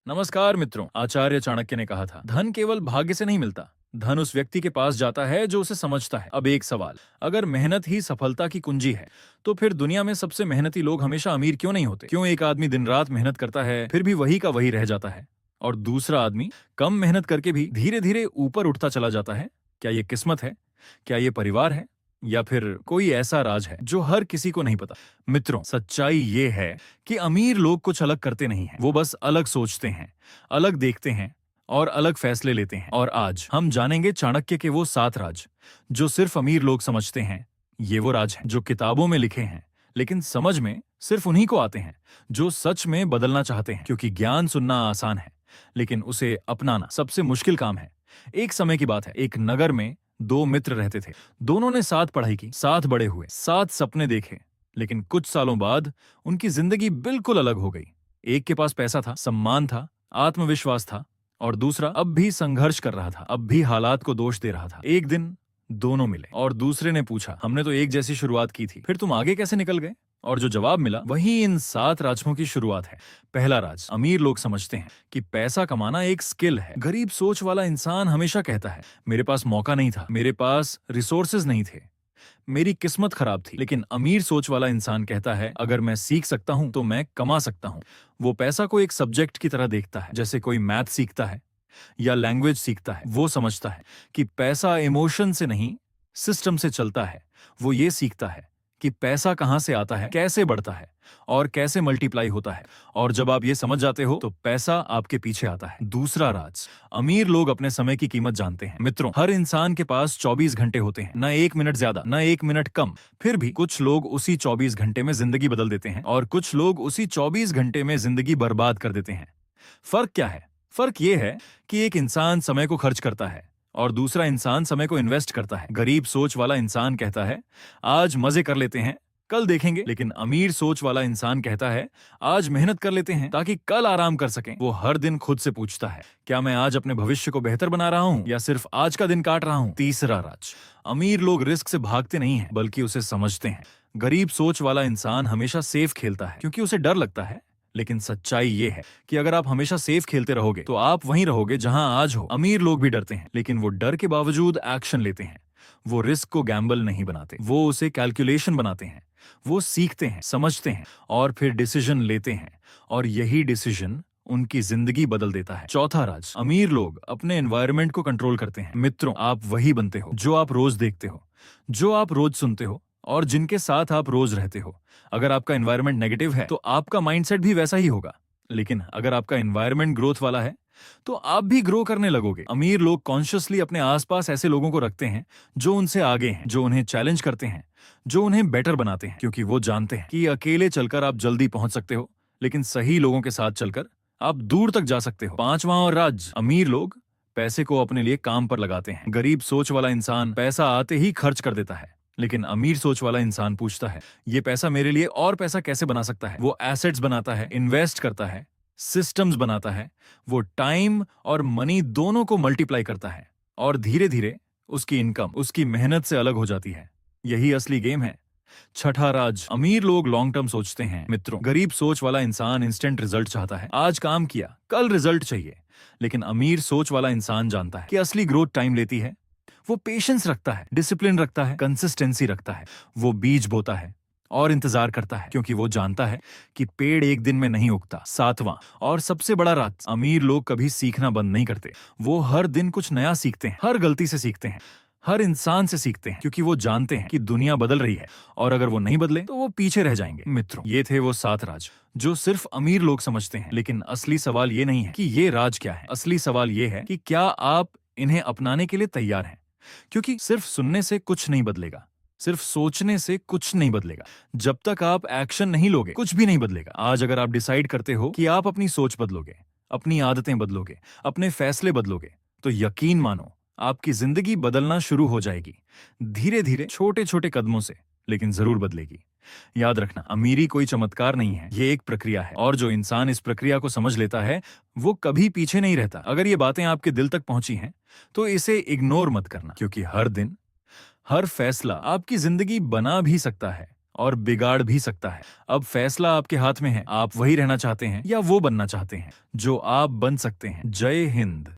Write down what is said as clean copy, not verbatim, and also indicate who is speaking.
Speaker 1: नमस्कार मित्रों। आचार्य चाणक्य ने कहा था, धन केवल भाग्य से नहीं मिलता, धन उस व्यक्ति के पास जाता है जो उसे समझता है। अब एक सवाल, अगर मेहनत ही सफलता की कुंजी है, तो फिर दुनिया में सबसे मेहनती लोग हमेशा अमीर क्यों नहीं होते? क्यों एक आदमी दिन रात मेहनत करता है फिर भी वही का वही रह जाता है, और दूसरा आदमी कम मेहनत करके भी धीरे धीरे ऊपर उठता चला जाता है? क्या ये किस्मत है? क्या ये परिवार है? या फिर कोई ऐसा राज है जो हर किसी को नहीं पता? मित्रों, सच्चाई ये है कि अमीर लोग कुछ अलग करते नहीं हैं, वो बस अलग सोचते हैं, अलग देखते हैं और अलग फैसले लेते हैं। और आज हम जानेंगे चाणक्य के वो 7 राज जो सिर्फ अमीर लोग समझते हैं। ये वो राज हैं जो किताबों में लिखे हैं, लेकिन समझ में सिर्फ उन्हीं को आते हैं जो सच में बदलना चाहते हैं। क्योंकि ज्ञान सुनना आसान है, लेकिन उसे अपनाना सबसे मुश्किल काम है। एक समय की बात है, एक नगर में 2 मित्र रहते थे। दोनों ने साथ पढ़ाई की, साथ बड़े हुए, साथ सपने देखे, लेकिन कुछ सालों बाद उनकी जिंदगी बिल्कुल अलग हो गई। एक के पास पैसा था, सम्मान था, आत्मविश्वास था, और दूसरा अब भी संघर्ष कर रहा था, अब भी हालात को दोष दे रहा था। एक दिन दोनों मिले और दूसरे ने पूछा, हमने तो एक जैसी शुरुआत की थी, फिर तुम आगे कैसे निकल गए? और जो जवाब मिला वही इन 7 राजों की शुरुआत है। पहला राज, अमीर लोग समझते हैं कि पैसा कमाना एक स्किल है। गरीब सोच वाला इंसान हमेशा कहता है, मेरे पास मौका नहीं था, मेरे पास रिसोर्सेज नहीं थे, मेरी किस्मत खराब थी। लेकिन अमीर सोच वाला इंसान कहता है, अगर मैं सीख सकता हूं तो मैं कमा सकता हूं। वो पैसा को एक सब्जेक्ट की तरह देखता है, जैसे कोई मैथ सीखता है या लैंग्वेज सीखता है। वो समझता है कि पैसा इमोशन से नहीं, सिस्टम से चलता है। वो ये सीखता है कि पैसा कहां से आता है, कैसे बढ़ता है और कैसे मल्टीप्लाई होता है। और जब आप ये समझ जाते हो तो पैसा आपके पीछे आता है। दूसरा राज, अमीर लोग अपने समय की कीमत जानते हैं। मित्रों, हर इंसान के पास 24 घंटे होते हैं, न 1 मिनट ज्यादा, न 1 मिनट कम। फिर भी कुछ लोग उसी 24 घंटे में जिंदगी बदल देते हैं और कुछ लोग उसी 24 घंटे में जिंदगी बर्बाद कर देते हैं। फर्क क्या है? फर्क ये है कि एक इंसान समय को खर्च करता है और दूसरा इंसान समय को इन्वेस्ट करता है। गरीब सोच वाला इंसान कहता है, आज मजे कर लेते हैं, कल देखेंगे। लेकिन अमीर सोच वाला इंसान कहता है, आज मेहनत कर लेते हैं ताकि कल आराम कर सकें। वो हर दिन खुद से पूछता है, क्या मैं आज अपने भविष्य को बेहतर बना रहा हूं या सिर्फ आज का दिन काट रहा हूं? तीसरा राज, अमीर लोग रिस्क से भागते नहीं हैं, बल्कि उसे समझते हैं। गरीब सोच वाला इंसान हमेशा सेफ खेलता है क्योंकि उसे डर लगता है। लेकिन सच्चाई ये है कि अगर आप हमेशा सेफ खेलते रहोगे तो आप वहीं रहोगे जहां आज हो। अमीर लोग भी डरते हैं, लेकिन वो डर के बावजूद एक्शन लेते हैं। वो रिस्क को गैम्बल नहीं बनाते, वो उसे कैलकुलेशन बनाते हैं। वो सीखते हैं, समझते हैं और फिर डिसीजन लेते हैं, और यही डिसीजन उनकी जिंदगी बदल देता है। चौथा राज, अमीर लोग अपने एनवायरनमेंट को कंट्रोल करते हैं। मित्रों, आप वही बनते हो जो आप रोज देखते हो, जो आप रोज सुनते हो और जिनके साथ आप रोज रहते हो। अगर आपका एनवायरनमेंट नेगेटिव है तो आपका माइंडसेट भी वैसा ही होगा, लेकिन अगर आपका एनवायरनमेंट ग्रोथ वाला है तो आप भी ग्रो करने लगोगे। अमीर लोग कॉन्शियसली अपने आसपास ऐसे लोगों को रखते हैं जो उनसे आगे हैं, जो उन्हें चैलेंज करते हैं, जो उन्हें बेटर बनाते हैं, क्योंकि वो जानते हैं कि अकेले चलकर आप जल्दी पहुंच सकते हो, लेकिन सही लोगों के साथ चलकर आप दूर तक जा सकते हो। पांचवा और राज, अमीर लोग पैसे को अपने लिए काम पर लगाते हैं। गरीब सोच वाला इंसान पैसा आते ही खर्च कर देता है, लेकिन अमीर सोच वाला इंसान पूछता है, ये पैसा मेरे लिए और पैसा कैसे बना सकता है? वो एसेट्स बनाता है, इन्वेस्ट करता है, सिस्टम्स बनाता है। वो टाइम और मनी दोनों को मल्टीप्लाई करता है, और धीरे धीरे उसकी इनकम उसकी मेहनत से अलग हो जाती है। यही असली गेम है। छठा राज, अमीर लोग लॉन्ग टर्म सोचते हैं। मित्रों, गरीब सोच वाला इंसान इंस्टेंट रिजल्ट चाहता है, आज काम किया कल रिजल्ट चाहिए। लेकिन अमीर सोच वाला इंसान जानता है कि असली ग्रोथ टाइम लेती है। वो पेशेंस रखता है, डिसिप्लिन रखता है, कंसिस्टेंसी रखता है। वो बीज बोता है और इंतजार करता है, क्योंकि वो जानता है कि पेड़ एक दिन में नहीं उगता। सातवां और सबसे बड़ा राज, अमीर लोग कभी सीखना बंद नहीं करते। वो हर दिन कुछ नया सीखते हैं, हर गलती से सीखते हैं, हर इंसान से सीखते हैं, क्योंकि वो जानते हैं कि दुनिया बदल रही है और अगर वो नहीं बदले तो वो पीछे रह जाएंगे। मित्रों, ये थे वो 7 राज जो सिर्फ अमीर लोग समझते हैं। लेकिन असली सवाल ये नहीं है कि ये राज क्या है, असली सवाल ये है कि क्या आप इन्हें अपनाने के लिए तैयार हैं? क्योंकि सिर्फ सुनने से कुछ नहीं बदलेगा, सिर्फ सोचने से कुछ नहीं बदलेगा। जब तक आप एक्शन नहीं लोगे कुछ भी नहीं बदलेगा। आज अगर आप डिसाइड करते हो कि आप अपनी सोच बदलोगे, अपनी आदतें बदलोगे, अपने फैसले बदलोगे, तो यकीन मानो आपकी जिंदगी बदलना शुरू हो जाएगी। धीरे धीरे, छोटे छोटे कदमों से, लेकिन जरूर बदलेगी। याद रखना, अमीरी कोई चमत्कार नहीं है, ये एक प्रक्रिया है, और जो इंसान इस प्रक्रिया को समझ लेता है वो कभी पीछे नहीं रहता। अगर ये बातें आपके दिल तक पहुंची हैं तो इसे इग्नोर मत करना, क्योंकि हर दिन, हर फैसला आपकी जिंदगी बना भी सकता है और बिगाड़ भी सकता है। अब फैसला आपके हाथ में है, आप वही रहना चाहते हैं या वो बनना चाहते हैं जो आप बन सकते हैं। जय हिंद।